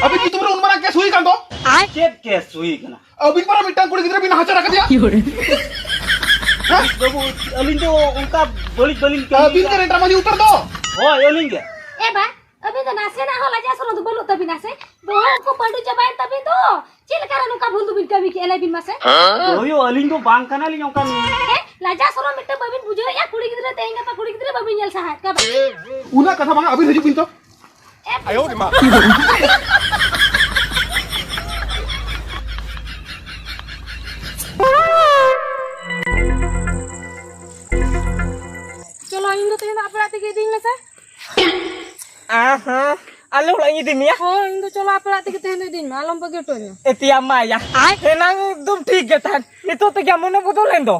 अभी की तुमरे उनमरा केस हुई कांदो चेक केस हुई कना अभी पर मिटा कुड़ी गिद्रा बिन हाचर रख दिया बाबू अलिन तो उनका बलिक बलिक अभी के रेटा मजी उतर दो हो अलिन के ए बा अभी तो नासे ना होला जा सरो तो बोलो तभी नासे बहु को पंडू जबाइन तभी तो चिल करन का भूल बिन कभी के एले बिन मासे होयो अलिन तो बांग कना लियो का ए लाजा सरो मिट्टे बबिन बुझो या कुड़ी गिद्रा तेंगा पा कुड़ी गिद्रा बबिन जल सहा का उना कथा मांगा अभी हजू बिन तो आयो रे मां चलो इन तो तेन अपरा ते के दिन में से aha alo lagi di mia हो इन तो चलो अपरा ते के तेन दिन में आलम पगे टोnya etia maya enang dum ठीक है tan itu तो क्या मने बदलें दो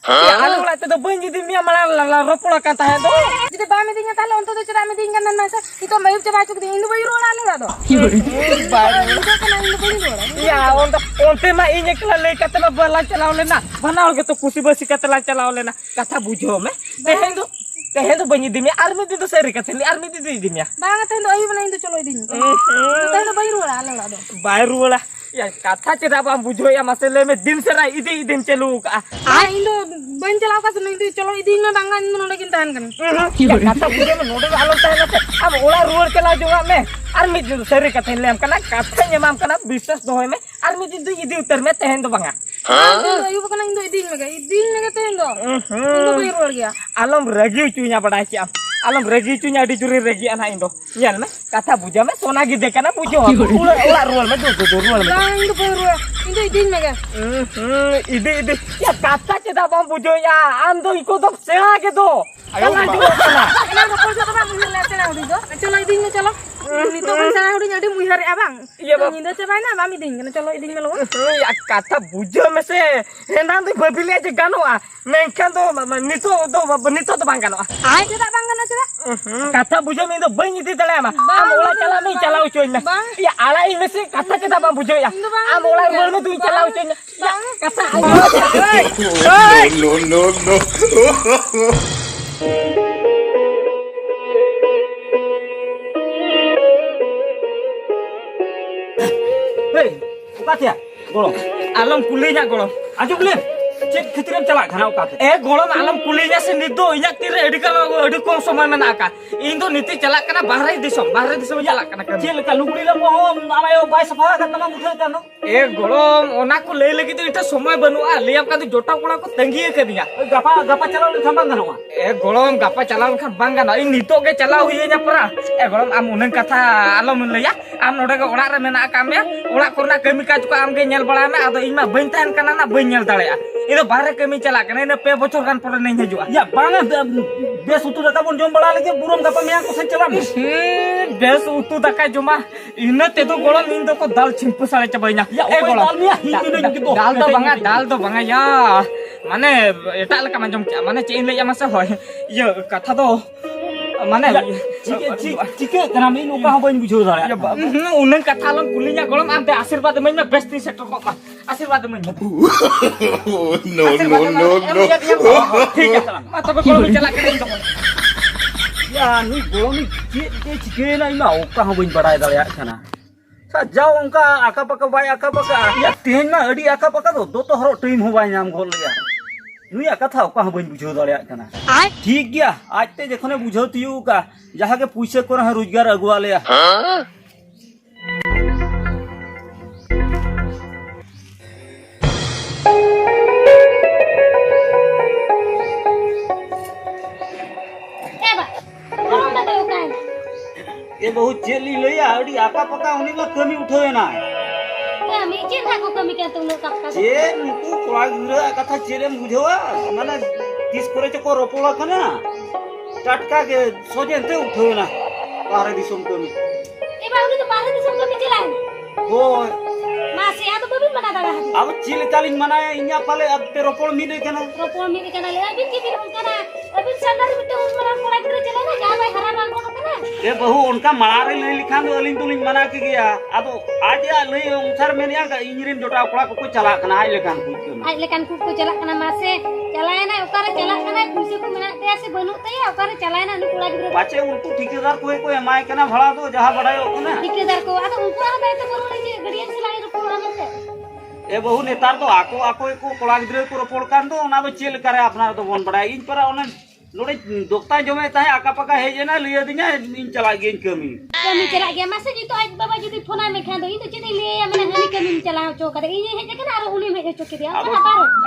ya alo lagi तो bungee di mia malah ropola kata है दो jadi ba में दिन ताले उन तो चरा में दिन का ना से इतो मयूर चबा चुक दिन इन बई रोड़ा आले दो ya onte mah ini kala le kata mah bala चलाओ लेना बनाओ के तो खुशी बसी कता ला चलाओ लेना कथा बुझो में तहें तो bungee di mia army itu seri kata ni army itu di mia बांगा तेन अई बना इन तो चलो दिन तेन बई रोड़ा आले दो baru lah ya kata cerita bang bujo ya masalah में दिन से रा इदे चलू का इन तो बन चलाओ का सुन चलो दिन में बांगा इन नोडे किन तान कन ya kata bujo में नोडे आलो ताहे ना अब ओला रुअर चला जोगा में आर्मी जो सरी कथा लेम कना कथा nyamam कना विश्वास दोय में आर्मी जो इदे उतर में तहें तो बांगा अयु बकना इन तो दिन में तेन दो इन तो बई रोड़ गया alam ragi cunya pada siam alam ragi cunya di curi ragi anak indo nyal me kata buja me sona gide kana bujo ular rual me do rual me बांगा इन तो बई रोड़ इन तो दिन में गया ide ya kata cita bang bujo ya ando iko dok seha ke do kana juga kana ना तो पैसा तो मुझे लेते ना उड़ी दो चलो दिन में चलो नी तो पैसा ना उड़ी जड़ी मुझे रे abang Iya, Bang. इन तो ना बामी दिन कना चलो दिन में लो ya kata bujo me se hendan tu babili aja gano ah menkan do nito to bang gano आई चला बांगा ना चला kata bujo me do bang idi tala ma am ola chala me chala ucoy me Bang. ya ala ini sih kata kita bang bujo ya Indo, Bang. am ola rual me tu chala ucoy me ya kata no no no hei buka ya golong alam kulinya golong aju beli cek ketiram cala kana uka golong alam kulinya sih nido inyak tire edi ko somay menaka indo niti celak kena bahrai disom celak kena kan cel ka luguri la mo amayo bai safa ka tama muthe kanu golong ona ko lay lagi tu ita somay banua liam kan tu jota kula ko tanggi ke dia gapa cala le thambang kanu golong gapa calaw kan bang kan ini nito ke calaw hiya pera golong am unang kata alam leya am node ke orak re menaka me orak korna kami ka juga am ge nyel bala me ado ima bain tahan kana na bain nyel dalea itu bare kami celak kena ini pe bocor kan pora neng hajua ya banget bes utu data pun jom bala lagi burom gapa meang ko sencelam bes utu daka cuma ini tetu golong indo ko dal cimpu sale cabainya ya golong dal nya hindu gitu dal do banga ya mane eta leka manjom mane cein le ya masa hoy ya kata do mane cike kana min uka hobain bujho dara ya unang kata long kulinya golong ante asirwad main me best sector kok asirwad main no no no ठीक है mata ko kalau bicara keren dong ya ni golong ni cike na ina uka hobain badai dara kana sa jao uka aka paka bai aka paka ya ten na adi aka paka do to horo time hobai nyam gol ya नुई कथा उका बन बुझो दाड़ा कना ठीक गया आज ते जखने बुझो तियु का जहा के पुइसे को रोजगार अगुआ ले ये बहुत जेली लइया अडी आका पका उनी ला कमी उठोय ना kami cinta ko kami kan tuno kap ka जे मुकु कोला गिरा कथा जेरेम बुझोवा माने तीस करे चको रोपोला कना टटका के सोजेनते उठोय ना बाहर दिसम कमी ए बाउनी तो बाहर दिसम kami cilan हो masih ada babin mana daga hati अब चिल कालिन मनाया इन्या पाले अब ते रोपोल मिले कना ropol mi kana le abin ki bin kana abin sadar bitte un mana kola kira cilan na ja bai haraman ko kana ये बहु उनका मारे ले लिखान दो अलिन तुलिन मना के गया अब आज या ले उनसर मेनिया का इंजीनियर जोटा कोड़ा को चला कना आई लेखान कुछ ai lekan ku jalak kana mase चलायना ओकरे चला कना खुशी को मिला ते से बनु ते ओकरे चलायना नु कोला गिरे पाचे उनको ठेकेदार कोई कोई माय कना भड़ा दो जहां बड़ायो कना ठेकेदार को आ तो उनको आ ए बहु नेतार तो आको आको को कोड़ा गिद्रे को रोपड़ कान तो ओना दो चेल करे अपना तो बोन बड़ा इन पर ओने नोडे दोक्ता जमे ताहे आका पका हेजेना लिया दिना इन चला गेन कमी चला गया मासे जी तो आज बाबा जी फोन में खान दो इन तो चेदे ले माने हनी कमी चला चो करे इन हेजे के ना उनी में चो के दिया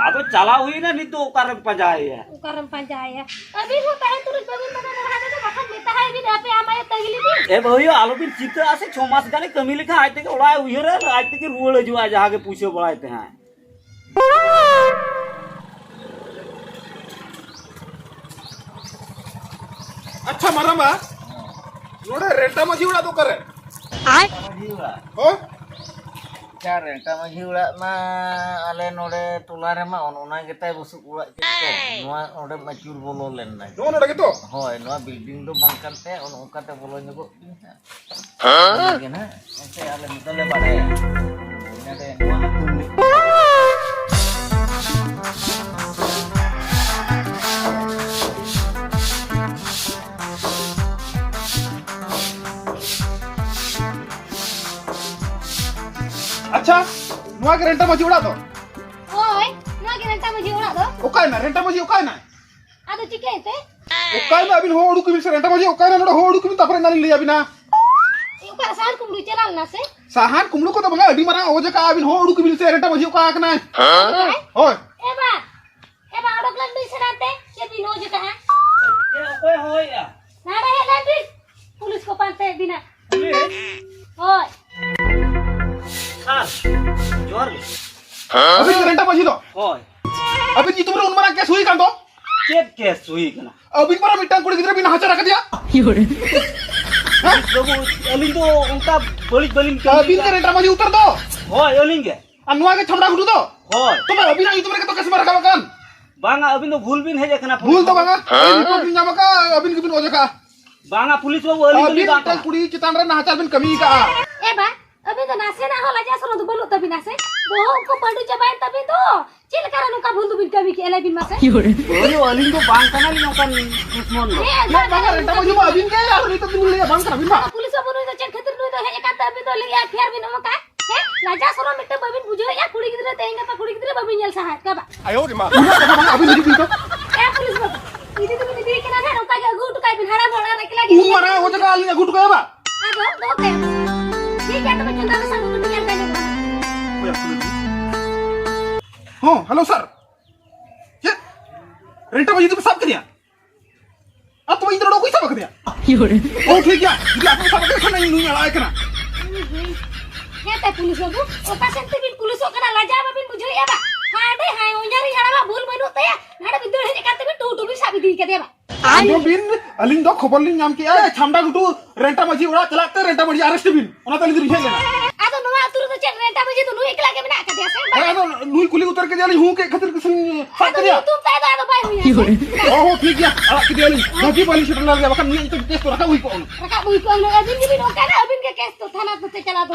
अब चला हुई ना नहीं तो उकार पंजाए है उकारम पंजाया अभी होता है तुरंत बबिन बना रहा है तो बखन लेता है भी पे आमाय तगली दी ए भइयो आलो बिन चित्र आसे 6 मास गाने कमी लिखा आज तक उड़ा उहरे आज तक रुवल जो आज आगे पूछे बड़ाते हैं अच्छा मरम्मा नोड़े रेंटा मजी उड़ा तो करे हो क्या रेंटा मजी उड़ा मा आले नोड़े टोला रे मा ओना गेताय बसु उड़ा के नोआ ओडे मचूर बोलो लेन ना नो नोड़े के तो होय नोआ बिल्डिंग दो बंकन ते ओन ओकाते बोलो nego हां के ना ऐसे आले मितले बारे इनादे नोआ अच्छा नुआ के रेंटा मजी उड़ा तो ओय नुआ के रेंटा मजी उड़ा दो ओकाय ना रेंटा मजी ओकाय ना आदो चिकेते ओकाय ना अबिन हो उडू के से रेंटा मजी ओकाय ना नोड़े हो उडू के तफरे नाली ले अबिना उकार सान कुमडू चलाल ना से साहान कुमड़ू को तो बंगा अडी मरा ओ जका अबिन हो उडू के से रेंटा मजी ओका आकना ओय एबा अडक लंडी सनाते ये दिन हो जका है ए ओए होय या नाडे है लंडी पुलिस को पाते बिना ओय जोर अबिन रेंटा मजी दो होय अबिन जी तुमरे उन मरा केस हुई कांदो चेक केस हुई कना अबिन पर मिटान कुड़ी गिदरे बिना हचा रख दिया बाबू अलिंग तो उनका बड़ी बलिंग अबिन के रेंटा मजी उतर दो होय अलिंग के अनुआ के छमड़ा गुडू दो होय तुम अबिन आई तुमरे के तो केस मार का बकन बांगा अबिन तो भूल बिन है जकना भूल तो बंगा रिपोर्ट बिन जामा का अबिन के बिन ओ जका बांगा पुलिस बाबू अलिंग अबिन बांगा के कुड़ी चितान रे ना हचा बिन कमी का एबा अबे तो नासे ना होला जा सरो बलु तबी नासे बोहो को पडु जबाय तबी तो चिल करनु का भूल बिन कभी के एले बिन मासे ओयो अलिंग तो बांग कना लिनो kan दुश्मन लो ना बंगा रेंटा मजी अबिन के यार नहीं तो तुम ले बांग कर बिन बा पुलिस बनु तो चेक खतिर नु तो है एकांत अबे तो ले या फेर बिन मका है लाजा सरो मिटे बबिन बुझो या कुड़ी गिदरे तेंगा पा कुड़ी गिदरे बबिन यल सहा का बा आयो रे मां अबिन नहीं बिन तो ए पुलिस बनु इदी तो बिन के ना ना का गुट का बिन हड़ा भड़ा रख लागी तू मरा हो जका अलिंग गुट को बा आदो दो के ठीक है तो मैं चंदा में संग गुट यल का हां हेलो सर ये रेंटा मजी तुम साफ कर दिया अब तुम इधर कोई सबक दिया ओ ठीक है ये आप सबक के नहीं नहीं आया कना है ते पुलिस बाबू ओ पासेंते बिन पुलिस ओकरा लाजा बिन बुझो या बा हाडे हाय ओंजारी हड़ाला भूल बनु तया नाडे बिदुर हे काते बिन टू टू भी साबी दी के देबा आयो बिन अलिंग दो खबर लिंग नाम के ए छमड़ा गुटू रेंटा मजी उड़ा चलाते रेंटा मजी अरेस्ट बिन ओना तली रिहे लेना आदो नुआ तुरु तो चल रेंटा मजी तो नु एकला के बिना का दे से अरे तो नुई कुली उतर के जाली हूं के खतिर किसन साथ कर दिया तुम ताय दादो भाई हुई ओहो ठीक है आ के दियाली नोटी वाली शटर लग गया बकन नहीं तो केस तो रखा हुई को रखा बुई को अबिन के बिन ओका ना अबिन के केस तो थाना तो चला दो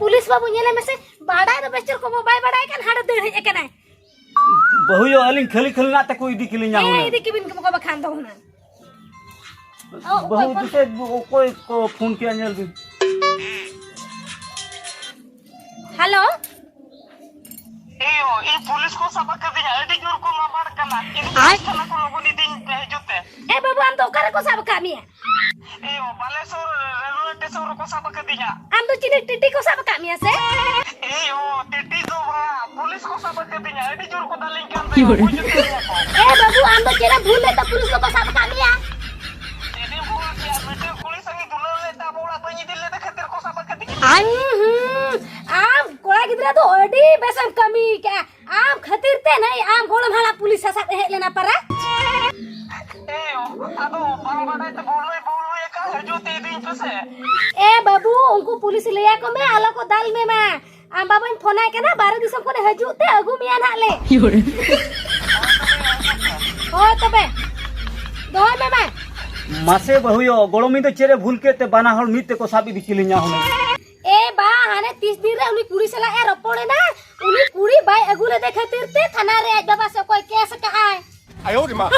पुलिस बाबू नेले में से बाड़ा तो बेस्टर को मोबाइल बड़ाई कन हाड़ दे हे के ना बहुयो अलिंग खली खली ना त कोई दिखली ना ए इदी के बिन को बखान दो ना बहु दिसे कोई को फोन के अंजल भी हेलो एयो ई पुलिस को सबक कर दिया एडी जोर को मार कना इन थाना को लोगों ने दिन भेजते ए बाबू हम तो करे को सब कामी है एयो बालेश्वर रेलवे स्टेशन को सबक कर दिया हम तो चिनी टिटी को सब कामी है से एयो टिटी जो पुलिस को सबक कर दिया एडी जोर को डालिंग कर ए बाबू हम तो केरा भूल ले तो पुलिस को सब कामी है एडी भूल के बेटे पुलिस संग दुलो लेता बोला बनी दिल ले खातिर को सबक कर दिया आम कोड़ा गिदरा तो ओडी बेसम कमी के आम खतीरते नहीं आम घोड़ भाड़ा पुलिस साथ हे लेना पड़ा एयो आदो बांगबाड़े तो बोलवे का है जो ते दिन पे से ए बाबू उनको पुलिस लिया को मैं आलो को दाल में मैं आम बाबू फोन आए के ना 12 दिसम को हजुते अगु मिया ना ले ओ तबे दो में मैं मासे बहुयो गोड़ोमी तो चेरे भूल के ते बाना हल मिते को साबी दिखली nya होने ए बा हाने 30 दिन रे उनी कुड़ी सला ए रपोड़े ना उनी कुड़ी बाय अगु ले दे खातिर ते थाना रे आज बाबा से कोई केस का है आयो रे मां